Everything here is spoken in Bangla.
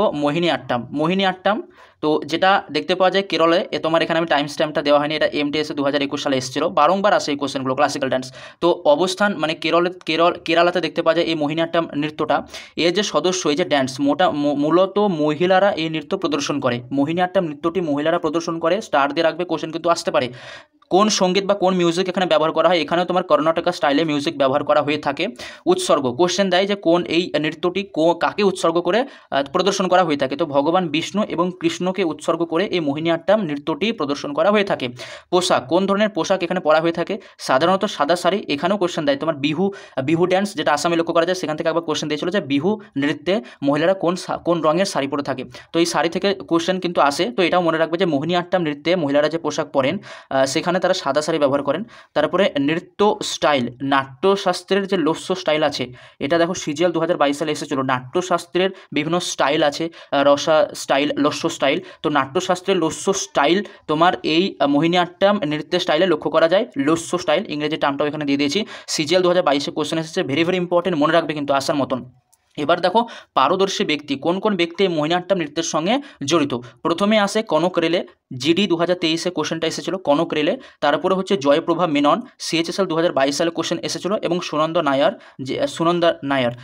দেখো মোহিনী আট্টাম। তো যেটা দেখতে পাওয়া যায় কেরলে, তোমার এখানে আমি টাইম স্ট্যাম্পটা দেওয়া হয়নি, এটা এমটিএসে 2021 সালে এসেছিল, বারংবার আসে এই কোশ্চেনগুলো ক্লাসিক্যাল ডান্স। তো অবস্থান মানে কেরালাতে দেখতে পাওয়া যায় এই মোহিনীআট্টাম নৃত্যটা। এর যে সদস্য, এই যে ড্যান্স, মূলত মহিলারা এই নৃত্য প্রদর্শন করে। মোহিনীআট্টাম নৃত্যটি মহিলারা প্রদর্শন করে। স্টার দিয়ে রাখবে, কোশ্চেন কিন্তু আসতে পারে। কোন সঙ্গীত বা কোন মিউজিক এখানে ব্যবহার করা হয়, এখানেও তোমার কর্ণাটকা স্টাইলে মিউজিক ব্যবহার করা হয়ে থাকে। উৎসর্গ, কোশ্চেন দেয় যে কোন এই নৃত্যটি কাকে উৎসর্গ করে প্রদর্শন করা হয়ে থাকে। তো ভগবান বিষ্ণু এবং কৃষ্ণকে উৎসর্গ করে এই মোহিনীআট্টাম নৃত্যটি প্রদর্শন করা হয়ে থাকে। পোশাক, কোন ধরনের পোশাক এখানে পরা হয়ে থাকে, সাধারণত সাদা শাড়ি। এখানেও কোশ্চেন দেয় তোমার বিহু ড্যান্স, যেটা আসামে লক্ষ্য করা যায়, সেখান থেকে একবার কোশ্চেন দিয়েছিল যে বিহু নৃত্যে মহিলারা কোন রঙের শাড়ি পরে থাকে। তো এই শাড়ি থেকে কোশ্চেন কিন্তু আসে। তো এটাও মনে রাখবে যে মোহিনীআট্টাম নৃত্যে মহিলারা যে পোশাক পরেন সেখানে তারা সাদা শাড়ি ব্যবহার করেন। তারপরে নৃত্য স্টাইল, নাট্যশাস্ত্রের যে লস্য স্টাইল আছে, এটা দেখো সিজিএল 2022 সালে এসেছিল। নাট্যশাস্ত্রের বিভিন্ন স্টাইল আছে, রসা স্টাইল, লস্য স্টাইল। তো নাট্যশাস্ত্রের লস্য স্টাইল তোমার এই মোহিনীআট্টাম নৃত্যের স্টাইলে লক্ষ্য করা যায়। লস্য স্টাইল ইংরেজি টার্মটাও এখানে দিয়ে দিয়েছি। সিজিএল 2022 কোশ্চেন এসেছে, ভেরি ভেরি ইম্পর্টেন্ট, মনে রাখবে কিন্তু আসার মতন। এবার দেখো পারদর্শী ব্যক্তি, কোন কোন ব্যক্তি মোহিনীআট্টাম নৃত্যের সঙ্গে জড়িত। প্রথমে আসে কনক রেলে, জিডি 2023 কোশ্চেনটা এসেছিল কনক রেলে। তারপরে হচ্ছে জয়প্রভা মেনন, সিএইচএসএল 2022 সালে কোশ্চেন এসেছিল, এবং সুনন্দা নায়ার।